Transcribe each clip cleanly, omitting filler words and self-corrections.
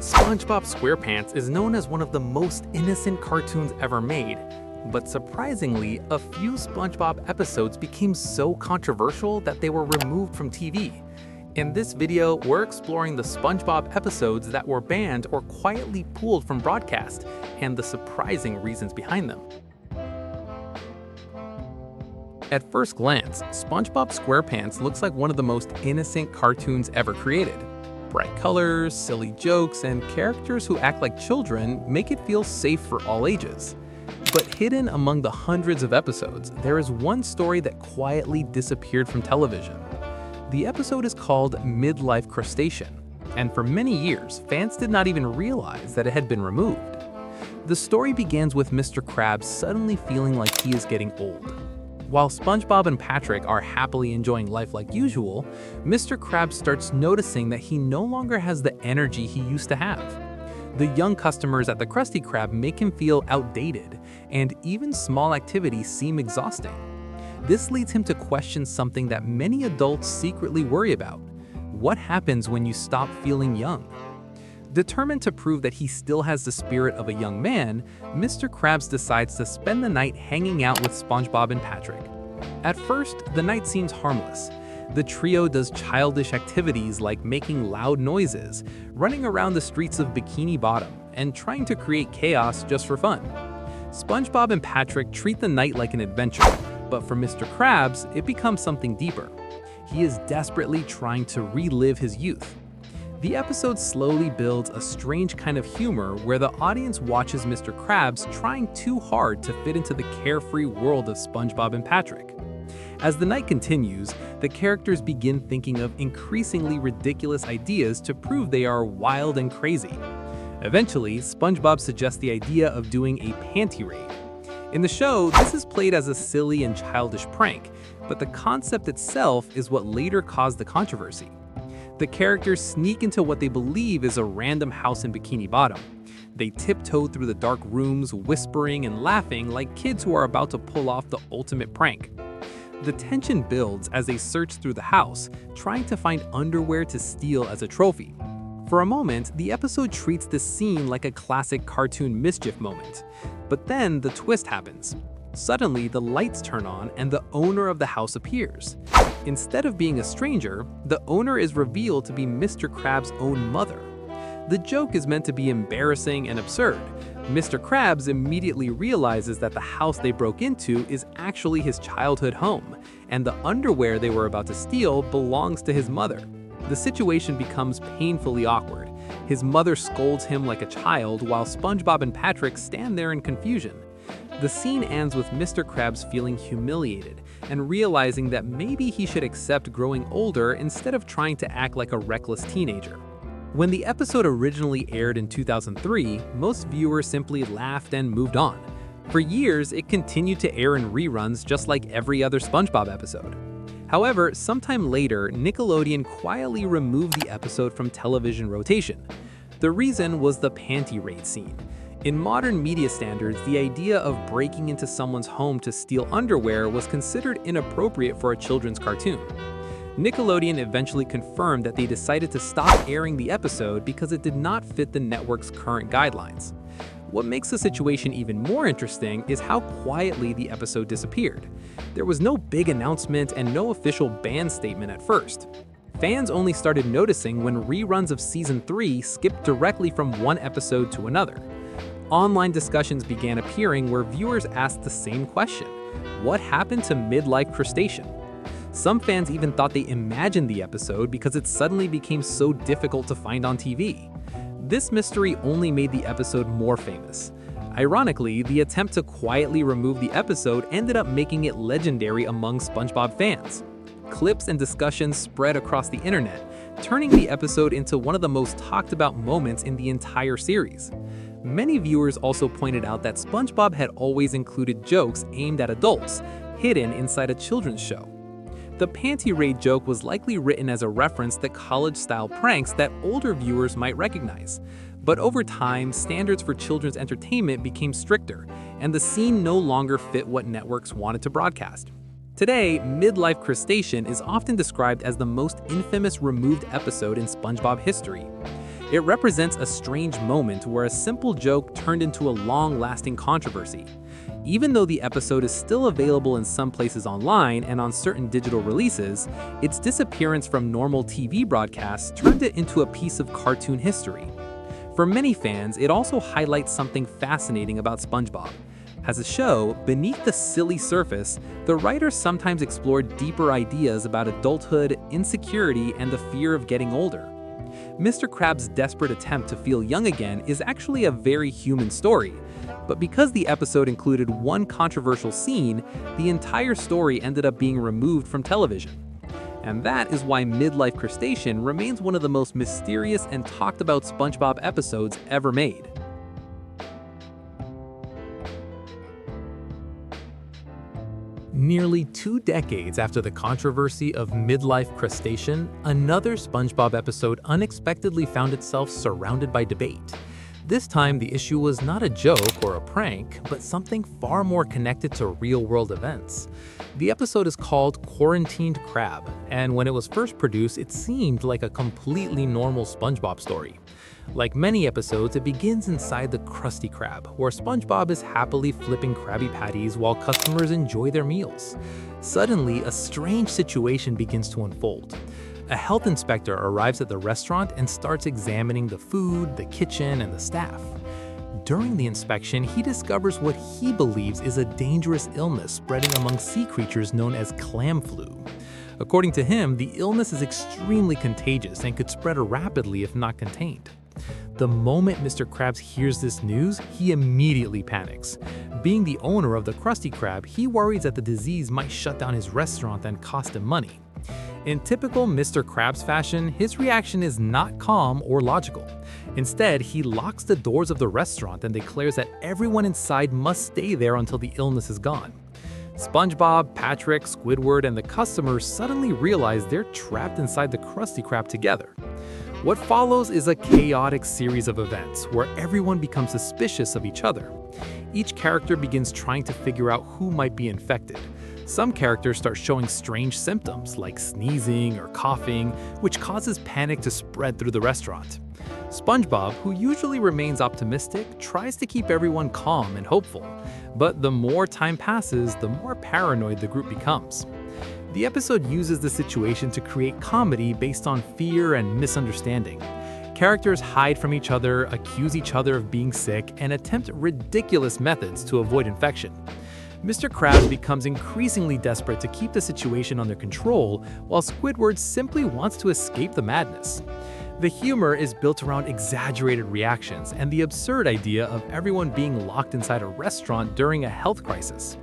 SpongeBob SquarePants is known as one of the most innocent cartoons ever made, but surprisingly, a few SpongeBob episodes became so controversial that they were removed from TV. In this video, we're exploring the SpongeBob episodes that were banned or quietly pulled from broadcast, and the surprising reasons behind them. At first glance, SpongeBob SquarePants looks like one of the most innocent cartoons ever created. Bright colors, silly jokes, and characters who act like children make it feel safe for all ages. But hidden among the hundreds of episodes, there is one story that quietly disappeared from television. The episode is called Midlife Crustacean, and for many years, fans did not even realize that it had been removed. The story begins with Mr. Krabs suddenly feeling like he is getting old. While SpongeBob and Patrick are happily enjoying life like usual, Mr. Krabs starts noticing that he no longer has the energy he used to have. The young customers at the Krusty Krab make him feel outdated, and even small activities seem exhausting. This leads him to question something that many adults secretly worry about. What happens when you stop feeling young? Determined to prove that he still has the spirit of a young man, Mr. Krabs decides to spend the night hanging out with SpongeBob and Patrick. At first, the night seems harmless. The trio does childish activities like making loud noises, running around the streets of Bikini Bottom, and trying to create chaos just for fun. SpongeBob and Patrick treat the night like an adventure, but for Mr. Krabs, it becomes something deeper. He is desperately trying to relive his youth. The episode slowly builds a strange kind of humor where the audience watches Mr. Krabs trying too hard to fit into the carefree world of SpongeBob and Patrick. As the night continues, the characters begin thinking of increasingly ridiculous ideas to prove they are wild and crazy. Eventually, SpongeBob suggests the idea of doing a panty raid. In the show, this is played as a silly and childish prank, but the concept itself is what later caused the controversy. The characters sneak into what they believe is a random house in Bikini Bottom. They tiptoe through the dark rooms, whispering and laughing like kids who are about to pull off the ultimate prank. The tension builds as they search through the house, trying to find underwear to steal as a trophy. For a moment, the episode treats this scene like a classic cartoon mischief moment. But then the twist happens. Suddenly, the lights turn on and the owner of the house appears. Instead of being a stranger, the owner is revealed to be Mr. Krabs' own mother. The joke is meant to be embarrassing and absurd. Mr. Krabs immediately realizes that the house they broke into is actually his childhood home, and the underwear they were about to steal belongs to his mother. The situation becomes painfully awkward. His mother scolds him like a child while SpongeBob and Patrick stand there in confusion. The scene ends with Mr. Krabs feeling humiliated and realizing that maybe he should accept growing older instead of trying to act like a reckless teenager. When the episode originally aired in 2003, most viewers simply laughed and moved on. For years, it continued to air in reruns just like every other SpongeBob episode. However, sometime later, Nickelodeon quietly removed the episode from television rotation. The reason was the panty raid scene. In modern media standards, the idea of breaking into someone's home to steal underwear was considered inappropriate for a children's cartoon. Nickelodeon eventually confirmed that they decided to stop airing the episode because it did not fit the network's current guidelines. What makes the situation even more interesting is how quietly the episode disappeared. There was no big announcement and no official ban statement at first. Fans only started noticing when reruns of Season 3 skipped directly from one episode to another. Online discussions began appearing where viewers asked the same question: what happened to Midlife Crustacean? Some fans even thought they imagined the episode because it suddenly became so difficult to find on TV. This mystery only made the episode more famous. Ironically, the attempt to quietly remove the episode ended up making it legendary among SpongeBob fans. Clips and discussions spread across the internet, turning the episode into one of the most talked about moments in the entire series. Many viewers also pointed out that SpongeBob had always included jokes aimed at adults, hidden inside a children's show. The panty raid joke was likely written as a reference to college-style pranks that older viewers might recognize. But over time, standards for children's entertainment became stricter, and the scene no longer fit what networks wanted to broadcast. Today, Midlife Crustacean is often described as the most infamous removed episode in SpongeBob history. It represents a strange moment where a simple joke turned into a long-lasting controversy. Even though the episode is still available in some places online and on certain digital releases, its disappearance from normal TV broadcasts turned it into a piece of cartoon history. For many fans, it also highlights something fascinating about SpongeBob. As a show, beneath the silly surface, the writers sometimes explored deeper ideas about adulthood, insecurity, and the fear of getting older. Mr. Krabs' desperate attempt to feel young again is actually a very human story, but because the episode included one controversial scene, the entire story ended up being removed from television. And that is why Midlife Crustacean remains one of the most mysterious and talked about SpongeBob episodes ever made. Nearly 2 decades after the controversy of Midlife Crustacean, another SpongeBob episode unexpectedly found itself surrounded by debate. This time, the issue was not a joke or a prank, but something far more connected to real-world events. The episode is called Quarantined Crab, and when it was first produced, it seemed like a completely normal SpongeBob story. Like many episodes, it begins inside the Krusty Krab, where SpongeBob is happily flipping Krabby Patties while customers enjoy their meals. Suddenly, a strange situation begins to unfold. A health inspector arrives at the restaurant and starts examining the food, the kitchen, and the staff. During the inspection, he discovers what he believes is a dangerous illness spreading among sea creatures known as clam flu. According to him, the illness is extremely contagious and could spread rapidly if not contained. The moment Mr. Krabs hears this news, he immediately panics. Being the owner of the Krusty Krab, he worries that the disease might shut down his restaurant and cost him money. In typical Mr. Krabs fashion, his reaction is not calm or logical. Instead, he locks the doors of the restaurant and declares that everyone inside must stay there until the illness is gone. SpongeBob, Patrick, Squidward, and the customers suddenly realize they're trapped inside the Krusty Krab together. What follows is a chaotic series of events where everyone becomes suspicious of each other. Each character begins trying to figure out who might be infected. Some characters start showing strange symptoms like sneezing or coughing, which causes panic to spread through the restaurant. SpongeBob, who usually remains optimistic, tries to keep everyone calm and hopeful, but the more time passes, the more paranoid the group becomes. The episode uses the situation to create comedy based on fear and misunderstanding. Characters hide from each other, accuse each other of being sick, and attempt ridiculous methods to avoid infection. Mr. Krabs becomes increasingly desperate to keep the situation under control, while Squidward simply wants to escape the madness. The humor is built around exaggerated reactions and the absurd idea of everyone being locked inside a restaurant during a health crisis.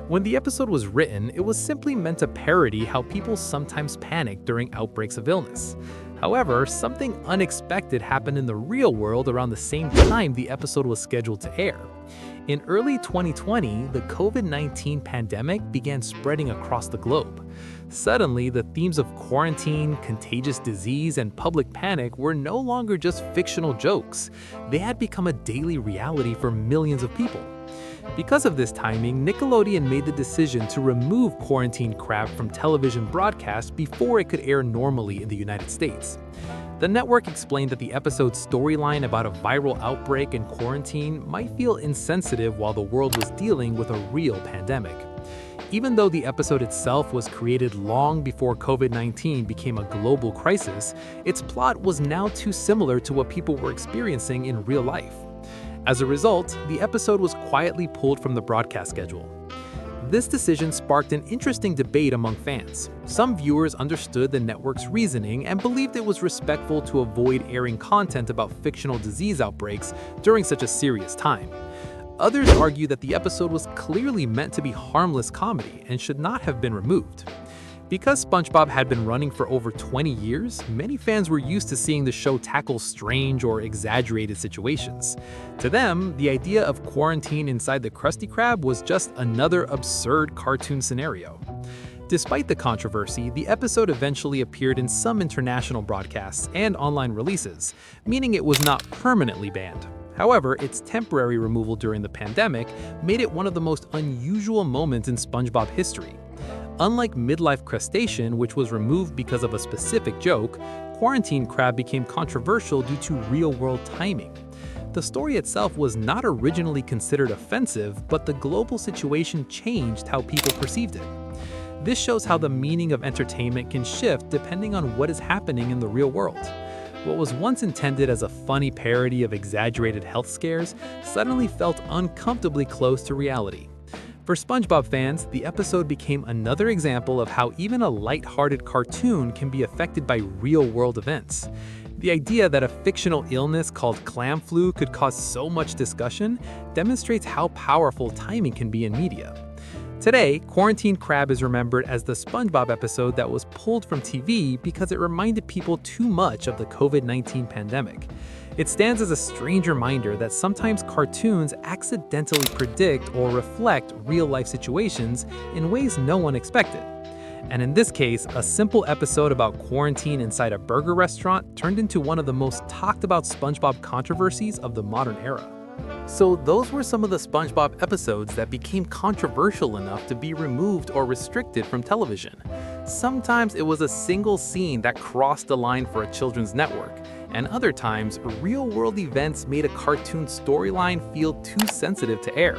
When the episode was written, it was simply meant to parody how people sometimes panic during outbreaks of illness. However, something unexpected happened in the real world around the same time the episode was scheduled to air. In early 2020, the COVID-19 pandemic began spreading across the globe. Suddenly, the themes of quarantine, contagious disease, and public panic were no longer just fictional jokes. They had become a daily reality for millions of people. Because of this timing, Nickelodeon made the decision to remove Quarantined Crab from television broadcast before it could air normally in the United States. The network explained that the episode's storyline about a viral outbreak and quarantine might feel insensitive while the world was dealing with a real pandemic. Even though the episode itself was created long before COVID-19 became a global crisis, its plot was now too similar to what people were experiencing in real life. As a result, the episode was quietly pulled from the broadcast schedule. This decision sparked an interesting debate among fans. Some viewers understood the network's reasoning and believed it was respectful to avoid airing content about fictional disease outbreaks during such a serious time. Others argue that the episode was clearly meant to be harmless comedy and should not have been removed. Because SpongeBob had been running for over 20 years, many fans were used to seeing the show tackle strange or exaggerated situations. To them, the idea of quarantine inside the Krusty Krab was just another absurd cartoon scenario. Despite the controversy, the episode eventually appeared in some international broadcasts and online releases, meaning it was not permanently banned. However, its temporary removal during the pandemic made it one of the most unusual moments in SpongeBob history. Unlike Midlife Crustacean, which was removed because of a specific joke, Quarantine Crab became controversial due to real-world timing. The story itself was not originally considered offensive, but the global situation changed how people perceived it. This shows how the meaning of entertainment can shift depending on what is happening in the real world. What was once intended as a funny parody of exaggerated health scares suddenly felt uncomfortably close to reality. For SpongeBob fans, the episode became another example of how even a light-hearted cartoon can be affected by real-world events. The idea that a fictional illness called clam flu could cause so much discussion demonstrates how powerful timing can be in media. Today, Quarantine Crab is remembered as the SpongeBob episode that was pulled from TV because it reminded people too much of the COVID-19 pandemic. It stands as a strange reminder that sometimes cartoons accidentally predict or reflect real-life situations in ways no one expected. And in this case, a simple episode about quarantine inside a burger restaurant turned into one of the most talked about SpongeBob controversies of the modern era. So those were some of the SpongeBob episodes that became controversial enough to be removed or restricted from television. Sometimes it was a single scene that crossed the line for a children's network, and other times, real-world events made a cartoon storyline feel too sensitive to air.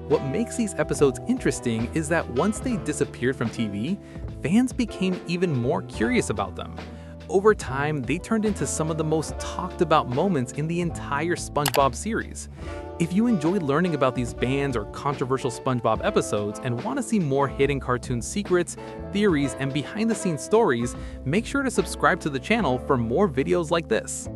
What makes these episodes interesting is that once they disappeared from TV, fans became even more curious about them. Over time, they turned into some of the most talked about moments in the entire SpongeBob series. If you enjoyed learning about these bands or controversial SpongeBob episodes and want to see more hidden cartoon secrets, theories, and behind-the-scenes stories, make sure to subscribe to the channel for more videos like this.